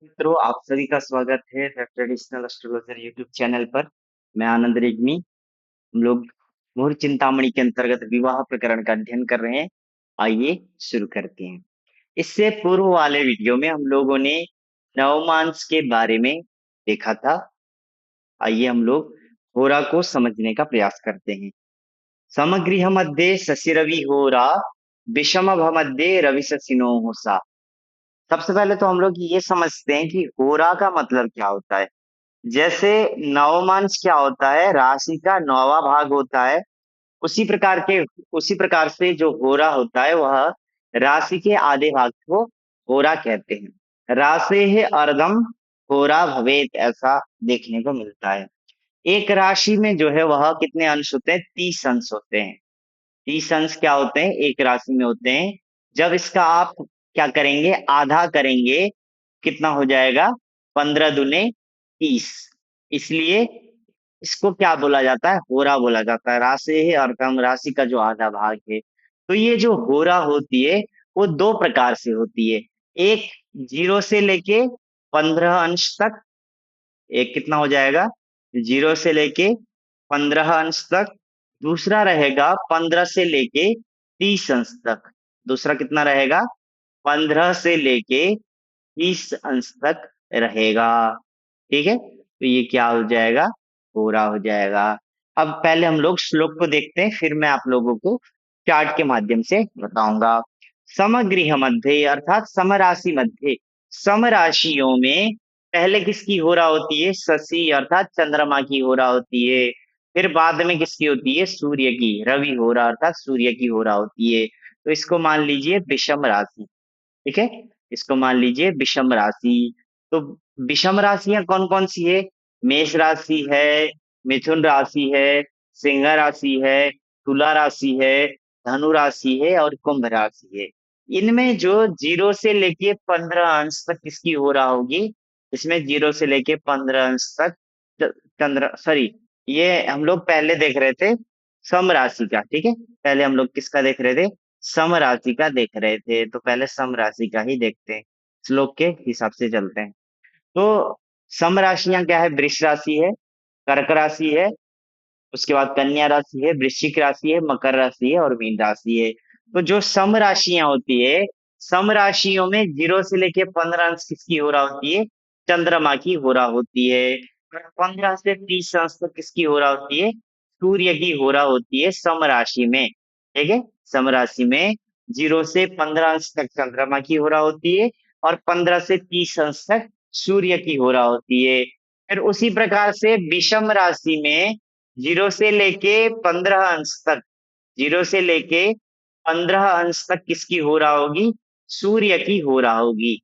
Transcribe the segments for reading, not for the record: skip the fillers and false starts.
मित्रों, आप सभी का स्वागत है the traditional astrologer YouTube channel पर। मैं आनंद रेग्मी। हम लोग मुहूर्त चिंतामणि के अंतर्गत विवाह प्रकरण का अध्ययन कर रहे हैं। आइए शुरू करते हैं। इससे पूर्व वाले वीडियो में हम लोगों ने नवमांस के बारे में देखा था। आइए हम लोग होरा को समझने का प्रयास करते हैं। समगृह मध्ये शशि रवि होरा, विषम मध्ये रवि शशिनो सा। सबसे पहले तो हम लोग ये समझते हैं कि होरा का मतलब क्या होता है। जैसे नवमांश क्या होता है, राशि का नौवां भाग होता है। उसी प्रकार के उसी प्रकार से जो होरा होता है वह राशि के आधे भाग को होरा कहते हैं। राशेः अर्धम होरा भवेत, ऐसा देखने को मिलता है। एक राशि में जो है वह कितने अंश होते हैं? 30 अंश होते हैं। 30 अंश क्या होते हैं? एक राशि में होते हैं। जब इसका आप क्या करेंगे? आधा करेंगे, कितना हो जाएगा? 15 दूने 30। इसलिए इसको क्या बोला जाता है? होरा बोला जाता है। राशि है और कम राशि का जो आधा भाग है। तो ये जो होरा होती है वो दो प्रकार से होती है। एक 0 से लेके 15 अंश तक। एक कितना हो जाएगा? 0 से लेके 15 अंश तक। दूसरा रहेगा 15 से लेके 30 अंश तक। दूसरा कितना रहेगा? 15 से लेके 30 अंश तक रहेगा। ठीक है, तो ये क्या हो जाएगा? पूरा हो जाएगा। अब पहले हम लोग श्लोक को देखते हैं, फिर मैं आप लोगों को चार्ट के माध्यम से बताऊंगा। समगृह मध्य अर्थात समराशि मध्य, समराशियों में पहले किसकी होरा होती है? शशि अर्थात चंद्रमा की होरा होती है। फिर बाद में किसकी होती है? सूर्य की, रवि होरा अर्थात सूर्य की होरा होती है। तो इसको मान लीजिए विषम राशि। ठीक है, इसको मान लीजिए विषम राशि। तो विषम राशियां कौन कौन सी है? मेष राशि है, मिथुन राशि है, सिंह राशि है, तुला राशि है, धनु राशि है और कुंभ राशि है। इनमें जो 0 से लेके 15 अंश तक किसकी हो रहा होगी? इसमें 0 से लेके 15 अंश तक चंद्र सॉरी, ये हम लोग पहले देख रहे थे सम राशि का। ठीक है, पहले हम लोग किसका देख रहे थे? सम राशि का देख रहे थे। तो पहले सम राशि का ही देखते हैं, श्लोक के हिसाब से चलते हैं। तो सम राशियां क्या है? वृष राशि है, कर्क राशि है, उसके बाद कन्या राशि है, वृश्चिक राशि है, मकर राशि है और मीन राशि है। तो जो सम राशियां होती है, सम राशियों में 0 से लेके 15 अंश किसकी हो रहा होती है? चंद्रमा की हो रहा होती है। और 15 से 30 अंश तक किसकी हो रहा होती है? सूर्य की हो रहा होती है सम राशि में। ठीक है, सम राशि में 0 से 15 अंश तक चंद्रमा की हो रहा होती है और 15 से 30 अंश तक सूर्य की हो रहा होती है। फिर उसी प्रकार से विषम राशि में 0 से लेके 15 अंश तक, 0 से लेके 15 अंश तक किसकी हो रहा होगी? सूर्य की हो रहा होगी।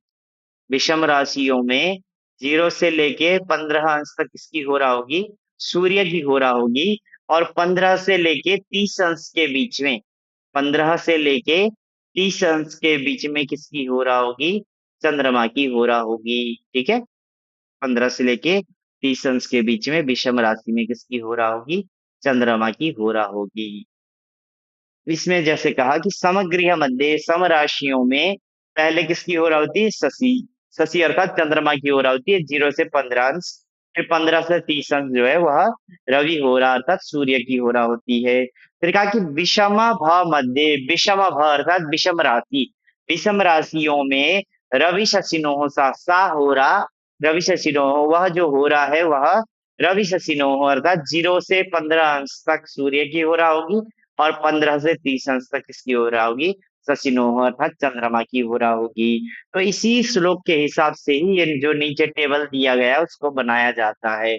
विषम राशियों में 0 से लेके 15 अंश तक किसकी हो रहा होगी? सूर्य की हो रहा होगी। और 15 से लेके 30 अंश के बीच में, 15 से लेके 30 अंश के बीच में किसकी हो रहा होगी? चंद्रमा की हो रहा होगी। ठीक है, 15 से लेके 30 अंश के बीच में विषम राशि में किसकी हो रहा होगी? चंद्रमा की हो रहा होगी। इसमें जैसे कहा कि समगृह मध्य, सम राशियों में पहले किसकी हो रहा होती है? शशि। शशि अर्थात चंद्रमा की हो रहा होती है 0 से 15 अंश। फिर 15 से 30 अंश जो है वह रवि हो रहा अर्थात सूर्य की हो रहा होती है। फिर कहा कि विषम भ मध्य, विषम भ अर्थात विषम राशि, विषम राशियों में रवि शशिनोह सा हो रहा, रवि शशिनोह वह जो हो रहा है वह रवि शशिनोह अर्थात 0 से 15 अंश तक सूर्य की हो रहा होगी और 15 से 30 अंश तक किसकी हो रहा होगी? शशिनोह अर्थात चंद्रमा की हो रहा होगी। तो इसी श्लोक के हिसाब से ही ये जो नीचे टेबल दिया गया है उसको बनाया जाता है।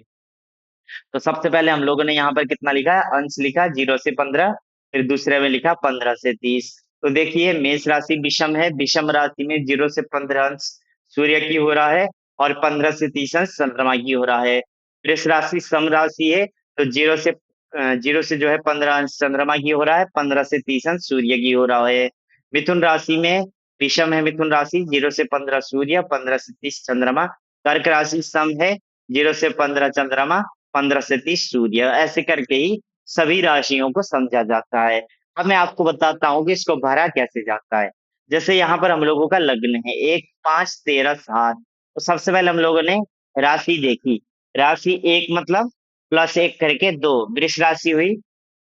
तो सबसे पहले हम लोगों ने यहाँ पर कितना लिखा है? अंश लिखा 0 से 15। फिर दूसरे में लिखा 15 से 30। तो देखिए मेष राशि विषम है, विषम राशि में 0 से 15 अंश सूर्य की हो रहा है और 15 से 30 अंश चंद्रमा की हो रहा है। वृष राशि सम राशि है, तो 0 से जो है 15 अंश चंद्रमा की हो रहा है, 15 से 30 अंश सूर्य की हो रहा है। मिथुन राशि में विषम है, मिथुन राशि 0 से 15 सूर्य, 15 से 30 चंद्रमा। कर्क राशि सम है, 0 से 15 चंद्रमा, 15 से 30 सूर्य। ऐसे करके ही सभी राशियों को समझा जाता है। अब मैं आपको बताता हूँ कि इसको भरा कैसे जाता है। जैसे यहाँ पर हम लोगों का लग्न है 1 5 13 7। तो सबसे पहले हम लोगों ने राशि देखी। राशि एक मतलब प्लस एक करके दो, वृष राशि हुई।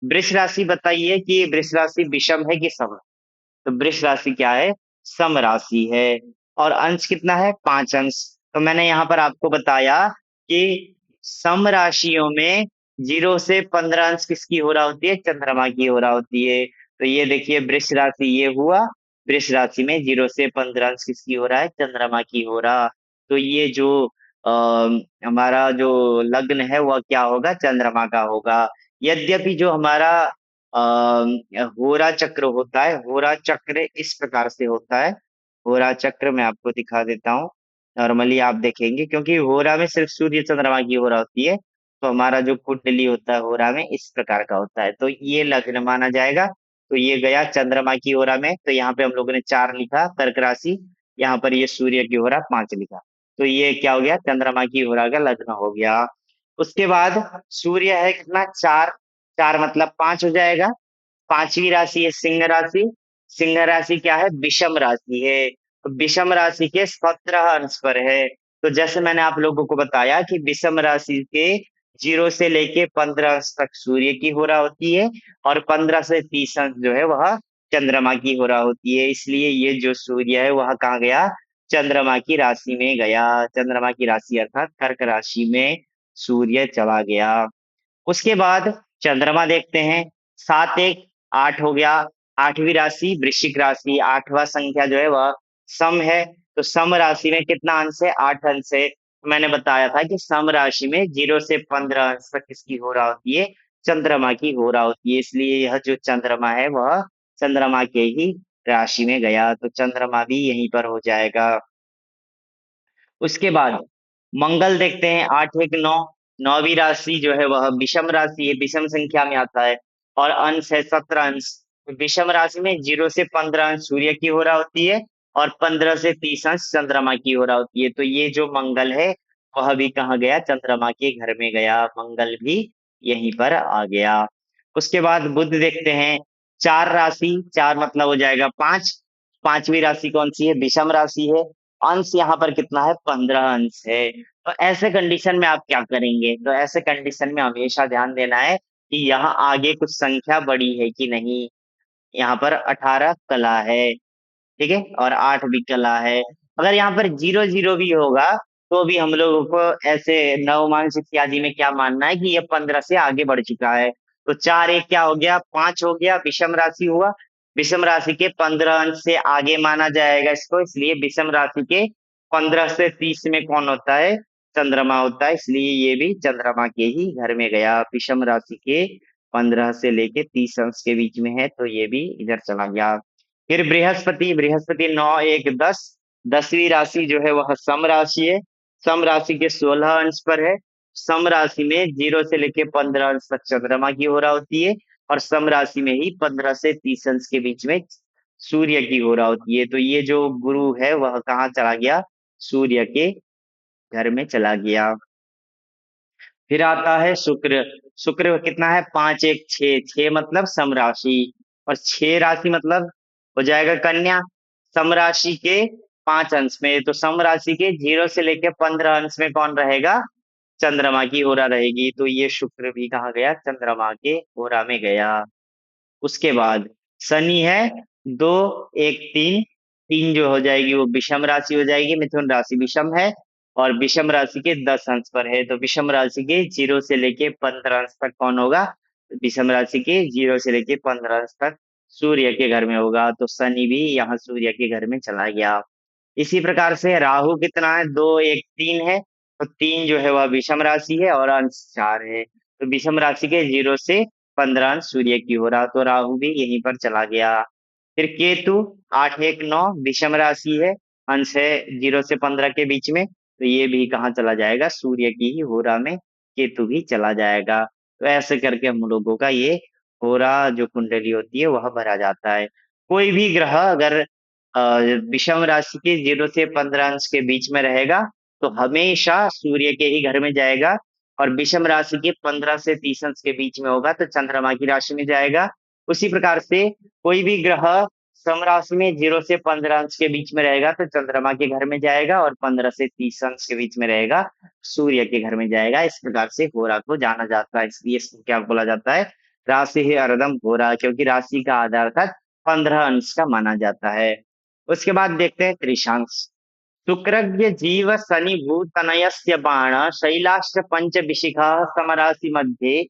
वृष राशि बताइए कि वृष राशि विषम है कि सम? तो वृष राशि क्या है? सम राशि है। और अंश कितना है? 5 अंश। तो मैंने यहाँ पर आपको बताया कि सम राशियों में 0 से 15 अंश किसकी हो रहा होती है? चंद्रमा की हो रहा होती है। तो ये देखिए वृष राशि ये हुआ, वृष राशि में 0 से 15 अंश किसकी हो रहा है? चंद्रमा की हो रहा। तो ये जो आ, हमारा जो लग्न है वह क्या होगा? चंद्रमा का होगा। यद्यपि जो हमारा होरा चक्र होता है, होरा चक्र इस प्रकार से होता है। होरा चक्र मैं आपको दिखा देता हूँ। नॉर्मली आप देखेंगे क्योंकि होरा में सिर्फ सूर्य चंद्रमा की होरा होती है, तो हमारा जो कुंडली होता है होरा में इस प्रकार का होता है। तो ये लग्न माना जाएगा। तो ये गया चंद्रमा की होरा में, तो यहाँ पे हम लोगों ने 4 लिखा कर्क राशि। यहाँ पर ये सूर्य की होरा 5 लिखा। तो ये क्या हो गया? चंद्रमा की होरा का लग्न हो गया। उसके बाद सूर्य है कितना? 4। 4 मतलब 5 हो जाएगा। पांचवी राशि है सिंह राशि। सिंह राशि क्या है? विषम राशि है। तो विषम राशि के 17 अंश पर है। तो जैसे मैंने आप लोगों को बताया कि विषम राशि के 0 से लेके 15 अंश तक सूर्य की होरा होती है, और 15 से 30 अंश जो है वह चंद्रमा की होरा होती है। इसलिए ये जो सूर्य है वह कहाँ गया? चंद्रमा की राशि में गया। चंद्रमा की राशि अर्थात कर्क राशि में सूर्य चला गया। उसके बाद चंद्रमा देखते हैं। 7 1 8 हो गया। 8वीं राशि वृश्चिक राशि, 8वां संख्या जो है वह सम है। तो सम राशि में कितना अंश है? 8 अंश है। तो मैंने बताया था कि सम राशि में 0 से 15 अंश तक किसकी हो रहा होती है? चंद्रमा की हो रहा होती है। इसलिए यह जो चंद्रमा है वह चंद्रमा के ही राशि में गया। तो चंद्रमा भी यहीं पर हो जाएगा। उसके बाद मंगल देखते हैं। 8 1 9। 9वीं राशि जो है वह विषम राशि है, विषम संख्या में आता है, और अंश है 17 अंश। विषम राशि में 0 से 15 अंश सूर्य की हो रहा होती है, और 15 से 30 अंश चंद्रमा की हो रहा होती है। तो ये जो मंगल है वह भी कहाँ गया? चंद्रमा के घर में गया। मंगल भी यहीं पर आ गया। उसके बाद बुध देखते हैं। 4 राशि, 4 मतलब हो जाएगा 5। 5वीं राशि कौन सी है? विषम राशि है। अंश यहाँ पर कितना है? 15 अंश है। तो ऐसे कंडीशन में आप क्या करेंगे? तो ऐसे कंडीशन में हमेशा ध्यान देना है कि यहाँ आगे कुछ संख्या बड़ी है कि नहीं। यहाँ पर 18 कला है, ठीक है, और 8 भी कला है। अगर यहाँ पर 0 0 भी होगा तो भी हम लोगों को ऐसे नवमांश इत्यादि में क्या मानना है कि ये 15 से आगे बढ़ चुका है। तो 4 1 क्या हो गया? 5 हो गया। विषम राशि हुआ। विषम राशि के 15 अंश से आगे माना जाएगा इसको, इसलिए विषम राशि के 15 से 30 में कौन होता है? चंद्रमा होता है। इसलिए ये भी चंद्रमा के ही घर में गया। विषम राशि के 15 से लेके 30 अंश के बीच में है, तो ये भी इधर चला गया। फिर बृहस्पति, बृहस्पति 9 1 10। 10वीं राशि जो है वह सम राशि है। सम राशि के 16 अंश पर है। सम राशि में 0 से लेके 15 अंश तक चंद्रमा की हो रहा होती है, और सम राशि में ही 15 से 30 अंश के बीच में सूर्य की हो रहा होती है। तो ये जो गुरु है वह कहाँ चला गया? सूर्य के घर में चला गया। फिर आता है शुक्र। शुक्र कितना है? 5 1 6। 6 मतलब सम राशि, और 6 राशि मतलब हो जाएगा कन्या। सम राशि के 5 अंश में, तो सम राशि के 0 से लेके 15 अंश में कौन रहेगा? चंद्रमा की होरा रहेगी। तो ये शुक्र भी कहाँ गया? चंद्रमा के होरा में गया। उसके बाद शनि है। 2 1 3। 3 जो हो जाएगी वो विषम राशि हो जाएगी। मिथुन राशि विषम है, और विषम राशि के 10 अंश पर है। तो विषम राशि के 0 से लेके 15 अंश तक कौन होगा? विषम राशि के 0 से लेके 15 अंश तक सूर्य के घर में होगा। तो शनि भी यहाँ सूर्य के घर में चला गया। इसी प्रकार से राहु कितना है? 2 1 3 है। तो 3 जो है वह विषम राशि है, और अंश 4 है। तो विषम राशि के 0 से 15 अंश सूर्य की हो रहा, तो राहु भी यहीं पर चला गया। फिर केतु 8 1 9। विषम राशि है, अंश है 0 से 15 के बीच में। तो ये भी कहाँ चला जाएगा? सूर्य की ही होरा में केतु भी चला जाएगा। तो ऐसे करके हम लोगों का ये होरा जो कुंडली होती है वह भरा जाता है। कोई भी ग्रह अगर अ, विषम राशि के 0 से 15 अंश के बीच में रहेगा तो हमेशा सूर्य के ही घर में जाएगा, और विषम राशि के 15 से 30 अंश के बीच में होगा तो चंद्रमा की राशि में जाएगा। उसी प्रकार से कोई भी ग्रह सम राशि में 0 से 15 अंश के बीच में रहेगा तो चंद्रमा के घर में जाएगा, और 15 से 30 अंश के बीच में रहेगा सूर्य के घर में जाएगा। इस प्रकार से होरा को जाना जाता है, इसलिए इसको क्या बोला जाता है, राशि है अर्धम होरा, क्योंकि राशि का आधार तक 15 अंश का माना जाता है। उसके बाद देखते हैं त्रिशांश। शुक्रज्ञ जीव शनि भूतनयस्य बाण शैलाश्च पंच विशिखा समराशि मध्ये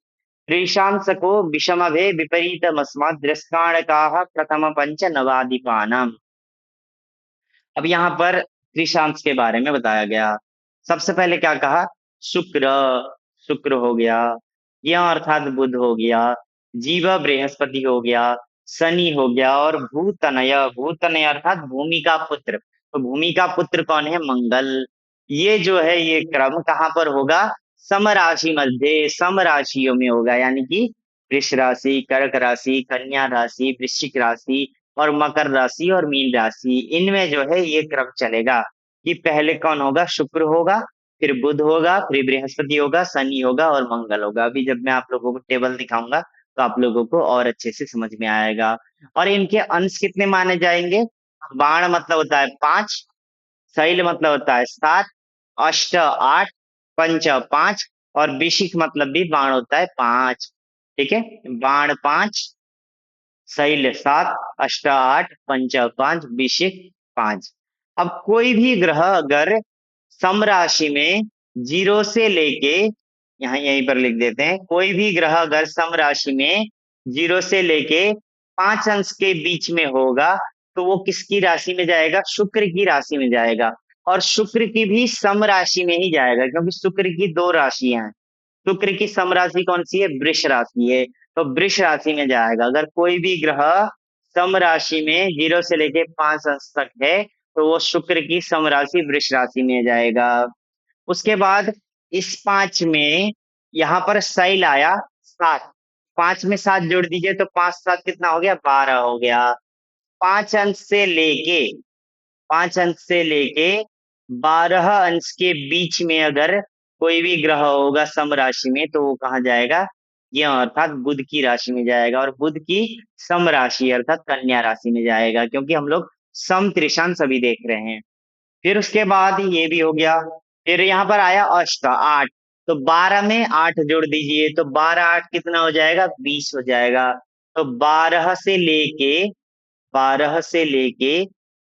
त्रिशांशको विषमभे विपरीतमस्मात् दृष्टान्तकाः प्रथम पंच नवाधिपानाम्। अब यहाँ पर त्रिशांश के बारे में बताया गया। सबसे पहले क्या कहा, शुक्र, शुक्र हो गया, यह अर्थात बुध हो गया, जीव बृहस्पति हो गया, शनि हो गया, और भूतनय, भूतनय अर्थात भूमि का पुत्र, तो भूमि का पुत्र कौन है, मंगल। ये जो है ये क्रम कहाँ पर होगा, सम राशि मध्य, सम राशियों में होगा, यानी कि वृष राशि, कर्क राशि, कन्या राशि, वृश्चिक राशि और मकर राशि और मीन राशि, इनमें जो है ये क्रम चलेगा कि पहले कौन होगा, शुक्र होगा, फिर बुध होगा, फिर बृहस्पति होगा, शनि होगा और मंगल होगा। अभी जब मैं आप लोगों को टेबल दिखाऊंगा तो आप लोगों को और अच्छे से समझ में आएगा। और इनके अंश कितने माने जाएंगे, बाण मतलब होता है 5, शैल मतलब होता है 7, अष्ट 8, पंच 5 और विशिख मतलब भी बाण होता है 5। ठीक है, बाण 5, शैल 7, अष्ट 8, पंच 5, विशिख 5। अब कोई भी ग्रह अगर सम राशि में 0 से लेके, यहाँ यहीं पर लिख देते हैं, कोई भी ग्रह अगर सम राशि में 0 से लेके 5 अंश के बीच में होगा तो वो किसकी राशि में जाएगा, शुक्र की राशि में जाएगा। और शुक्र की भी सम राशि में ही जाएगा, क्योंकि शुक्र की 2 राशियां हैं। शुक्र की सम राशि कौन सी है, वृष राशि है, तो वृष राशि में जाएगा। अगर कोई भी ग्रह सम राशि में 0 से लेके 5 अंश तक है तो वो शुक्र की सम राशि वृष राशि में जाएगा। उसके बाद इस 5 में यहाँ पर शैल आया 7, 5 में 7 जोड़ दीजिए तो 5 7 कितना हो गया, 12 हो गया। 5 अंश से लेके, 5 अंश से लेके 12 अंश के बीच में अगर कोई भी ग्रह होगा सम राशि में तो वो कहाँ जाएगा, यह अर्थात बुध की राशि में जाएगा, और बुध की सम राशि अर्थात कन्या राशि में जाएगा, क्योंकि हम लोग सम त्रिशांश अभी देख रहे हैं। फिर उसके बाद ये भी हो गया। फिर यहाँ पर आया अष्ट 8, तो 12 में 8 जोड़ दीजिए तो 12 8 कितना हो जाएगा, 20 हो जाएगा। तो 12 से लेके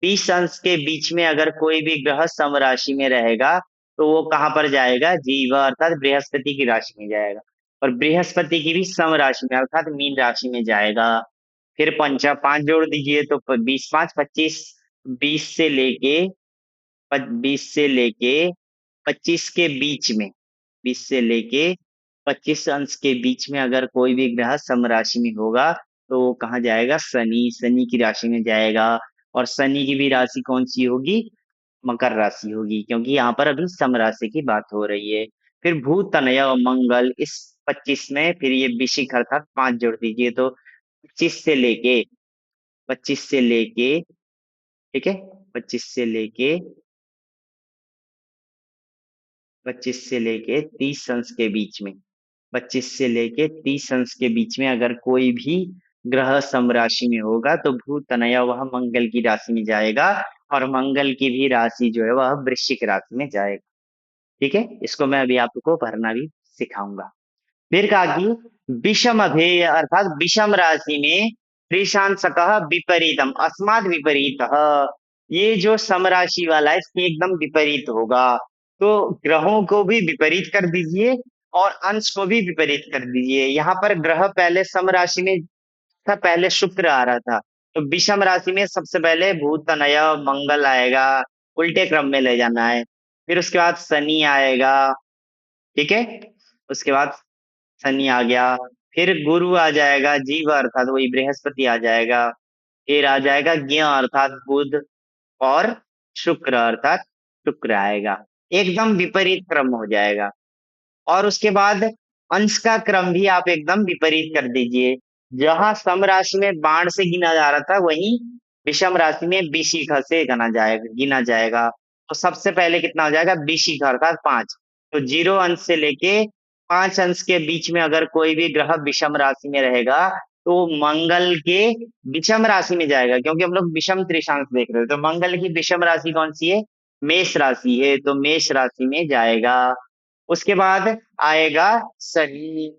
20 अंश के बीच में अगर कोई भी ग्रह सम राशि में रहेगा तो वो कहाँ पर जाएगा, जीव अर्थात बृहस्पति की राशि में जाएगा, और बृहस्पति की भी सम राशि में अर्थात मीन राशि में जाएगा। फिर पंचा 5 जोड़ दीजिए तो 20 5 25, 20 से लेके 25 के बीच में, 20 से लेके 25 अंश के बीच में अगर कोई भी ग्रह सम राशि में होगा तो वो कहाँ जाएगा, शनि, शनि की राशि में जाएगा। और शनि की भी राशि कौन सी होगी, मकर राशि होगी, क्योंकि यहाँ पर अभी सम राशि की बात हो रही है। फिर भूत तनय और मंगल इस 25 में, फिर ये विशिख अर्थात 5 जोड़ दीजिए तो 25 से लेके, 25 से लेके, ठीक है, 25 से लेके 25 से लेके 30 अंश के बीच में, 25 से लेके 30 अंश के बीच में अगर कोई भी ग्रह सम राशि में होगा तो भू तनया वह मंगल की राशि में जाएगा, और मंगल की भी राशि जो है वह वृश्चिक राशि में जाएगा। ठीक है, इसको मैं अभी आपको भरना भी सिखाऊंगा। फिर कहा कि विषम अभेय अर्थात विषम राशि में त्रिशांशकः विपरीतम अस्माद विपरीत, ये जो सम राशि वाला है इसके एकदम विपरीत होगा। तो ग्रहों को भी विपरीत कर दीजिए और अंश को भी विपरीत कर दीजिए। यहाँ पर ग्रह पहले सम राशि में था, पहले शुक्र आ रहा था, तो विषम राशि में सबसे पहले भूत तनय मंगल आएगा, उल्टे क्रम में ले जाना है। फिर उसके बाद शनि आएगा, ठीक है, उसके बाद शनि आ गया, फिर गुरु आ जाएगा, जीव अर्थात वही बृहस्पति आ जाएगा, फिर आ जाएगा ज्ञ अर्थात बुध, और शुक्र अर्थात शुक्र आएगा। एकदम विपरीत क्रम हो जाएगा। और उसके बाद अंश का क्रम भी आप एकदम विपरीत कर दीजिए। जहां सम राशि में बाण से गिना जा रहा था वहीं विषम राशि में विशिख से गिना जाएगा। तो सबसे पहले कितना हो जाएगा, विशिख अर्थात 5। तो 0 अंश से लेके 5 अंश के बीच में अगर कोई भी ग्रह विषम राशि में रहेगा तो मंगल के विषम राशि में जाएगा, क्योंकि हम लोग विषम त्रिशांश देख रहे हैं। तो मंगल की विषम राशि कौन सी है? मेष राशि है, तो मेष राशि में जाएगा। उसके बाद आएगा शनि।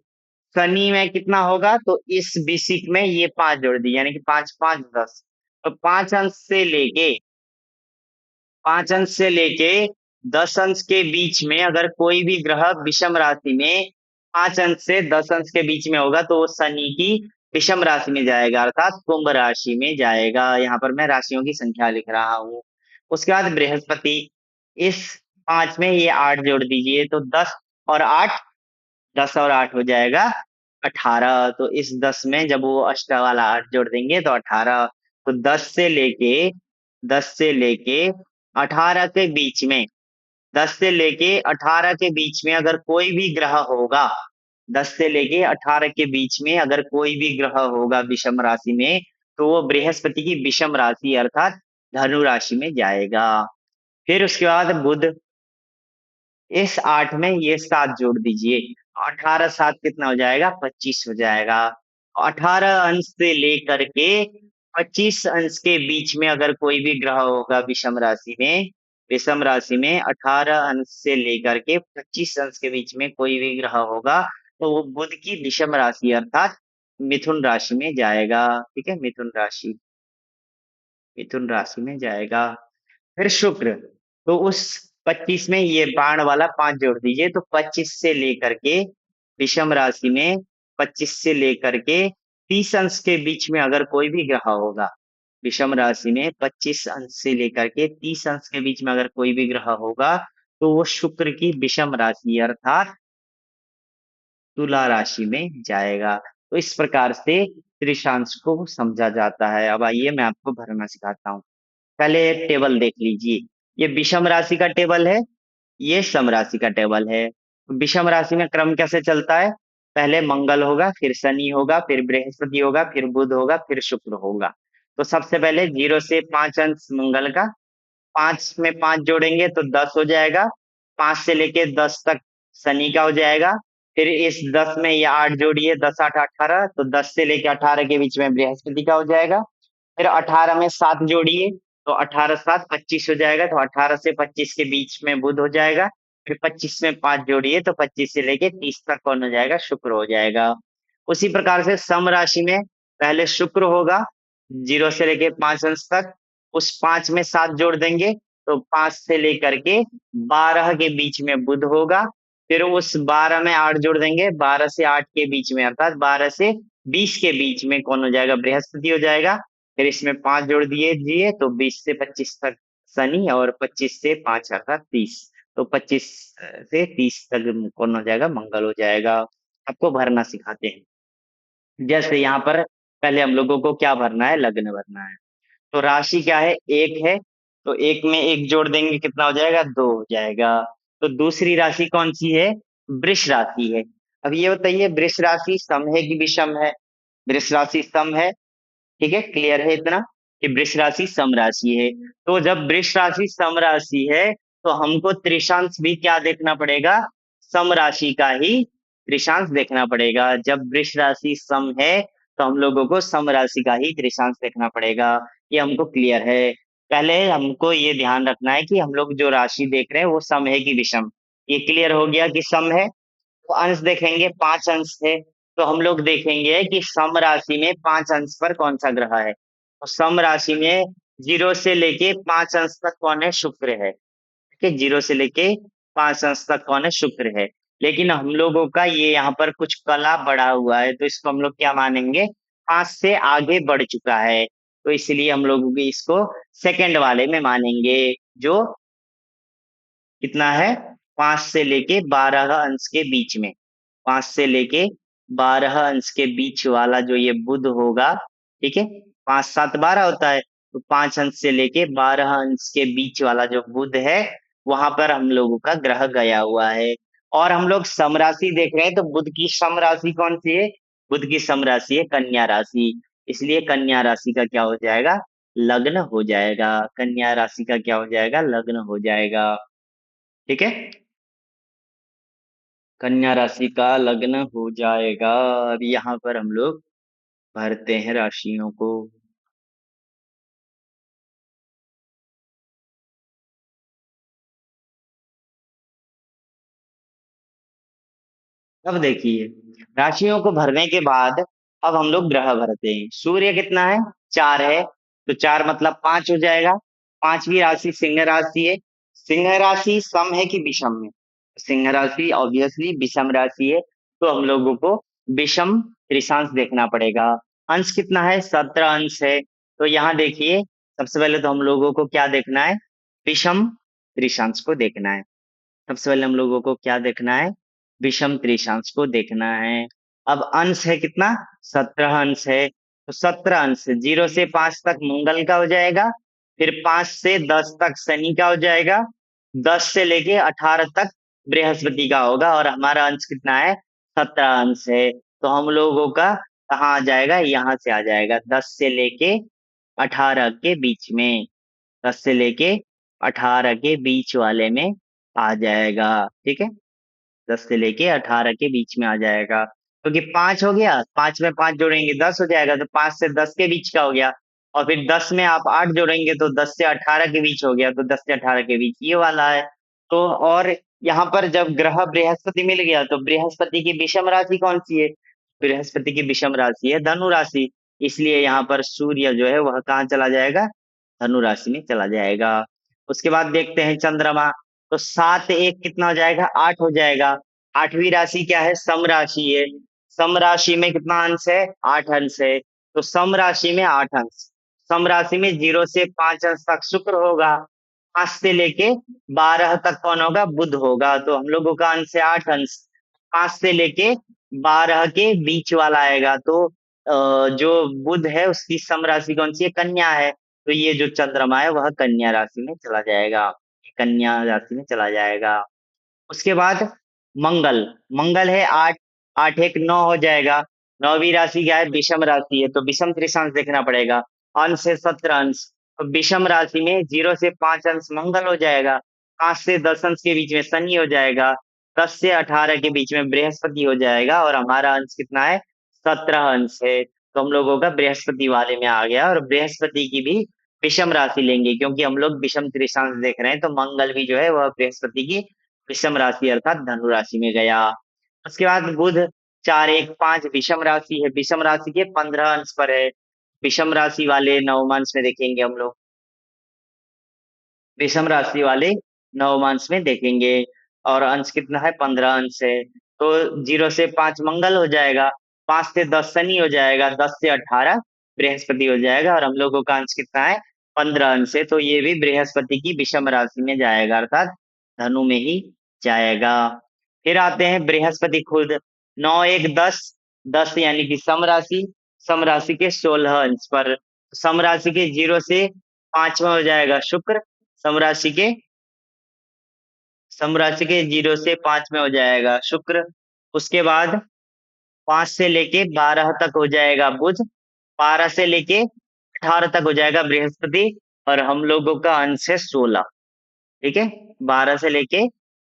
शनि में कितना होगा? तो इस बिशिक में ये 5 जोड़ दी, यानी कि 5 5 10। तो 5 अंश से लेके 10 अंश के बीच में अगर कोई भी ग्रह विषम राशि में 5 अंश से 10 अंश के बीच में होगा, तो वो शनि की विषम राशि में जाएगा, अर्थात कुंभ राशि में जाएगा। यहाँ पर मैं राशियों की संख्या लिख रहा हूँ। उसके बाद बृहस्पति, इस 5 में ये 8 जोड़ दीजिए, तो 10 और 8, 10 और 8 हो जाएगा 18। तो इस 10 में जब वो अष्ट वाला 8 जोड़ देंगे तो 18। तो 10 से लेके 18 के बीच में, 10 से लेके 18 के बीच में अगर कोई भी ग्रह होगा, 10 से लेके 18 के बीच में अगर कोई भी ग्रह होगा विषम राशि में, तो वो बृहस्पति की विषम राशि अर्थात धनु राशि में जाएगा। फिर उसके बाद बुध, इस 8 में ये 7 जोड़ दीजिए, 18 7 कितना हो जाएगा? 25 हो जाएगा। 18 अंश से लेकर के 25 अंश के बीच में अगर कोई भी ग्रह होगा विषम राशि में 18 अंश से लेकर के 25 अंश के बीच में कोई भी ग्रह होगा, तो वो बुध की विषम राशि अर्थात मिथुन राशि में जाएगा। ठीक है, मिथुन राशि में जाएगा। फिर शुक्र, तो उस 25 में ये बाण वाला 5 जोड़ दीजिए, तो 25 से लेकर के विषम राशि में 25 से लेकर के 30 अंश के बीच में अगर कोई भी ग्रह होगा, विषम राशि में 25 अंश से लेकर के 30 अंश के बीच में अगर कोई भी ग्रह होगा, तो वो शुक्र की विषम राशि अर्थात तुला राशि में जाएगा। तो इस प्रकार से त्रिशांश को समझा जाता है। अब आइए मैं आपको भरना सिखाता हूँ। पहले टेबल देख लीजिए, ये विषम राशि का टेबल है, ये सम राशि का टेबल है। विषम राशि में क्रम कैसे चलता है? पहले मंगल होगा, फिर शनि होगा, फिर बृहस्पति होगा, फिर बुध होगा, फिर शुक्र होगा। तो सबसे पहले 0 से 5 अंश मंगल का, 5 में 5 जोड़ेंगे तो 10 हो जाएगा। 5 से लेके 10 तक शनि का हो जाएगा। फिर इस 10 में ये 8 जोड़िए, 10 8 18, तो 10 से लेके 18 के बीच में बृहस्पति का हो जाएगा। फिर 18 में 7 जोड़िए, तो 18 7 25 हो जाएगा, तो 18 से 25 के बीच में बुध हो जाएगा। फिर 25 में 5 जोड़िए, तो 25 से लेके 30 तक कौन हो जाएगा? शुक्र हो जाएगा। उसी प्रकार से सम राशि में पहले शुक्र होगा, 0 से लेके 5 अंश तक। उस 5 में 7 जोड़ देंगे, तो 5 से लेकर के 12 के बीच में बुध होगा। फिर उस 12 में 8 जोड़ देंगे, 12 से 8 के बीच में अर्थात 12 से 20 के बीच में कौन हो जाएगा? बृहस्पति हो जाएगा। फिर इसमें 5 जोड़ दिए तो 20 से 25 तक शनि, और 25 से 5 अर्थात 30। तो 25 से 30 तक कौन हो जाएगा? मंगल हो जाएगा। आपको भरना सिखाते हैं। जैसे यहाँ पर पहले हम लोगों को क्या भरना है? लग्न भरना है। तो राशि क्या है? 1 है, तो 1 में 1 जोड़ देंगे, कितना हो जाएगा? 2 हो जाएगा। तो दूसरी राशि कौन सी है? वृष राशि है। अब ये बताइए, वृष राशि सम है कि विषम है? वृष राशि सम है। ठीक है, क्लियर है इतना कि वृष राशि सम राशि है। तो जब वृष राशि सम राशि है, तो हमको त्रिशांश भी क्या देखना पड़ेगा? सम राशि का ही त्रिशांश देखना पड़ेगा। जब वृष राशि सम है, तो हम लोगों को सम राशि का ही त्रिशांश देखना पड़ेगा। ये हमको क्लियर है। पहले हमको ये ध्यान रखना है कि हम लोग जो राशि देख रहे हैं वो सम है कि विषम। ये क्लियर हो गया कि सम है। तो अंश देखेंगे, 5 अंश है, तो हम लोग देखेंगे कि सम राशि में 5 अंश पर कौन सा ग्रह है। तो सम राशि में 0 से लेके 5 अंश तक कौन है? शुक्र है। ठीक है, 0 से लेके 5 अंश तक कौन है? शुक्र है। लेकिन हम लोगों का ये यहाँ पर कुछ कला बढ़ा हुआ है, तो इसको हम लोग क्या मानेंगे? 5 से आगे बढ़ चुका है, तो इसलिए हम लोग भी इसको सेकंड वाले में मानेंगे, जो कितना है? 5 से लेके 12 अंश के बीच में। 5 से लेके 12 अंश के बीच वाला जो ये बुध होगा, ठीक है? 5 7 12 होता है, तो 5 अंश से लेके 12 अंश के बीच वाला जो बुध है, वहां पर हम लोगों का ग्रह गया हुआ है। और हम लोग समराशि देख रहे हैं, तो बुध की समराशि कौन सी है? बुध की समराशि है कन्या राशि। इसलिए कन्या राशि का क्या हो जाएगा? लग्न हो जाएगा। कन्या राशि का क्या हो जाएगा? लग्न हो जाएगा। ठीक है, कन्या राशि का लग्न हो जाएगा। अब यहाँ पर हम लोग भरते हैं राशियों को। अब देखिए, राशियों को भरने के बाद अब हम लोग ग्रह भरते हैं। सूर्य कितना है? 4 है, तो 4 मतलब 5 हो जाएगा। पांचवी राशि सिंह राशि है। सिंह राशि सम है कि विषम है? सिंह राशि ऑब्वियसली विषम राशि है, तो हम लोगों को विषम त्रिशांश देखना पड़ेगा। अंश कितना है? 17 अंश है। तो यहाँ देखिए, सबसे पहले तो हम लोगों को क्या देखना है? विषम त्रिशांश को देखना है। सबसे पहले हम लोगों को क्या देखना है? विषम त्रिशांश को देखना है। अब अंश है कितना? 17 अंश है, तो 17 अंश 0 से 5 तक मंगल का हो जाएगा। फिर 5 से 10 तक शनि का हो जाएगा। 10 से लेके 18 तक बृहस्पति का होगा, और हमारा अंश कितना है? 17 अंश है। तो हम लोगों का कहाँ आ जाएगा? यहाँ से आ जाएगा, 10 से लेके 18 के बीच में। 10 से लेके 18 के बीच वाले में आ जाएगा। ठीक है, 10 से लेके 18 के बीच में आ जाएगा, क्योंकि 5 हो गया, 5 में 5 जोड़ेंगे 10 हो जाएगा, तो 5 से 10 के बीच का हो गया। और फिर 10 में आप 8 जोड़ेंगे तो 10 से 18 के बीच हो गया, तो 10 से 18 के बीच ये वाला है। तो और यहाँ पर जब ग्रह बृहस्पति मिल गया, तो बृहस्पति की विषम राशि कौन सी है? बृहस्पति की विषम राशि है धनु राशि। इसलिए यहाँ पर सूर्य जो है वह कहाँ चला जाएगा? धनु राशि में चला जाएगा। उसके बाद देखते हैं चंद्रमा। तो 7 1 कितना हो जाएगा? 8 हो जाएगा। आठवीं राशि क्या है? सम राशि है। सम राशि में कितना अंश है? 8 अंश है। तो सम राशि में 8 अंश। सम राशि में 0 से 5 अंश तक शुक्र होगा। 5 से लेके 12 तक कौन होगा? बुध होगा। तो हम लोगों का अंश है 8 अंश। 5 से लेके 12 के बीच वाला आएगा, तो जो बुध है उसकी सम राशि कौन सी है? कन्या है। तो ये जो चंद्रमा है वह कन्या राशि में चला जाएगा। कन्या राशि में चला जाएगा। उसके बाद मंगल। मंगल है 8, 8 1 9 हो जाएगा। नौवीं राशि क्या है? विषम राशि है, तो विषम त्रिशांश देखना पड़ेगा। अंश है 17 अंश। तो विषम राशि में 0 से 5 अंश मंगल हो जाएगा। 5 से 10 अंश के बीच में शनि हो जाएगा। 10 से 18 के बीच में बृहस्पति हो जाएगा, और हमारा अंश कितना है? 17 अंश है। तो हम लोगों का बृहस्पति वाले में आ गया, और बृहस्पति की भी विषम राशि लेंगे, क्योंकि हम लोग विषम त्रिशांश देख रहे हैं, तो मंगल भी जो है वह बृहस्पति की विषम राशि अर्थात धनु राशि में गया। उसके बाद बुध 4 1 5 विषम राशि है। विषम राशि के 15 अंश पर है। विषम राशि वाले नवमांश में देखेंगे हम लोग। विषम राशि वाले नवमांश में देखेंगे, और अंश कितना है? 15 अंश है। तो 0 से 5 मंगल हो जाएगा। 5 से 10 शनि हो जाएगा। 10 से 18 बृहस्पति हो जाएगा, और हम लोगों का अंश कितना है? 15 अंश है। तो ये भी बृहस्पति की विषम राशि में जाएगा, अर्थात धनु में ही जाएगा। फिर आते हैं बृहस्पति खुद। 9 1 10, 10 यानी कि सम राशि। सम राशि के 16 अंश पर। सम राशि के 0 से 5 में हो जाएगा शुक्र। सम राशि के सम राशि के 0 से 5 में हो जाएगा शुक्र। उसके बाद 5 से लेके 12 तक हो जाएगा बुध। 12 से लेके 18 तक हो जाएगा बृहस्पति, और हम लोगों का अंश है 16। ठीक है, 12 से लेके,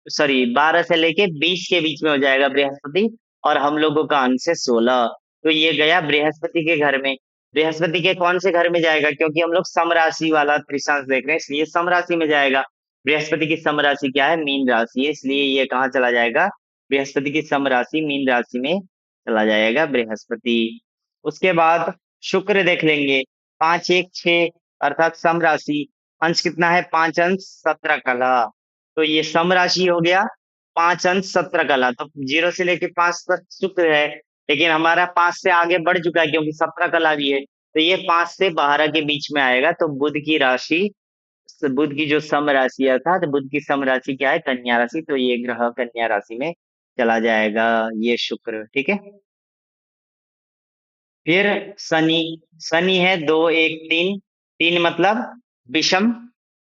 सॉरी 12 से लेके 20 के बीच में हो जाएगा बृहस्पति, और हम लोगों का अंश है 16। तो ये गया बृहस्पति के घर में। बृहस्पति के कौन से घर में जाएगा? क्योंकि हम लोग सम राशि वाला त्रिशांश देख रहे हैं, इसलिए सम राशि में जाएगा। बृहस्पति की सम राशि क्या है? मीन राशि है, इसलिए ये कहाँ चला जाएगा? बृहस्पति की सम राशि मीन राशि में चला जाएगा बृहस्पति। उसके बाद शुक्र देख लेंगे। 5 1 6 अर्थात सम राशि। अंश कितना है? 5 अंश 17 कला। तो ये सम राशि हो गया। 5 अंश 17 कला, तो 0 से लेके 5 तक शुक्र है, लेकिन हमारा 5 से आगे बढ़ चुका है, क्योंकि 17 कला भी है, तो ये 5 से 12 के बीच में आएगा। तो बुध की राशि, बुध की जो सम राशि है, अर्थात बुध की सम राशि क्या है? कन्या राशि। तो ये ग्रह कन्या राशि में चला जाएगा, ये शुक्र। ठीक है, फिर शनि। शनि है 2 1 3, 3 मतलब विषम।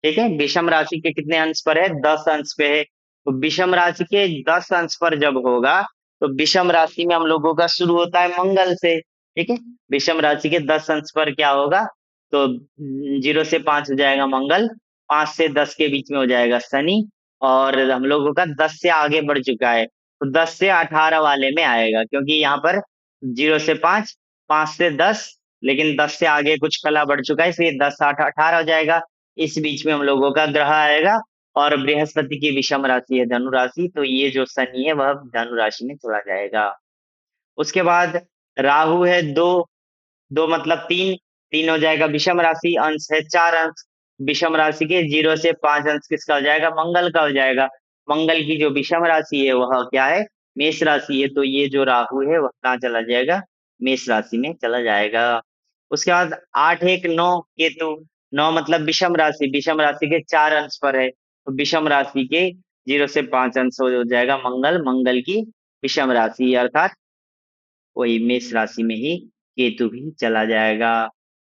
ठीक है, विषम राशि के कितने अंश पर है? 10 अंश पे है। तो विषम राशि के 10 अंश पर जब होगा, तो विषम राशि में हम लोगों का शुरू होता है मंगल से। ठीक है, विषम राशि के 10 अंश पर क्या होगा? तो 0 से 5 हो जाएगा मंगल। 5 से 10 के बीच में हो जाएगा शनि, और हम लोगों का 10 से आगे बढ़ चुका है, तो 10 से 18 वाले में आएगा, क्योंकि यहाँ पर 0 से 5 5 से 10, लेकिन 10 से आगे कुछ कला बढ़ चुका है, इसलिए 10 8 18 हो जाएगा। इस बीच में हम लोगों का ग्रह आएगा, और बृहस्पति की विषम राशि है धनु राशि, तो ये जो शनि है वह धनु राशि में चला जाएगा। उसके बाद राहु है दो, दो मतलब तीन, तीन हो जाएगा विषम राशि, अंश है 4 अंश। विषम राशि के 0 से 5 अंश किसका हो जाएगा? मंगल का हो जाएगा। मंगल की जो विषम राशि है वह क्या है? मेष राशि है, तो ये जो राहु है वह कहाँ चला जाएगा? मेष राशि में चला जाएगा। उसके बाद 8 1 9 केतु, नौ मतलब विषम राशि, विषम राशि के 4 अंश पर है, तो विषम राशि के 0 से 5 अंश हो जाएगा मंगल, मंगल की विषम राशि अर्थात वही मेष राशि में ही केतु भी चला जाएगा।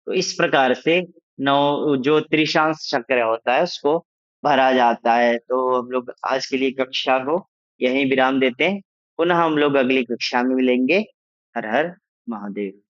तो इस प्रकार से नौ जो त्रिशांश चक्र होता है उसको भरा जाता है। तो हम लोग आज के लिए कक्षा को यहीं विराम देते हैं, पुनः हम लोग अगली कक्षा में मिलेंगे। हर हर महादेव।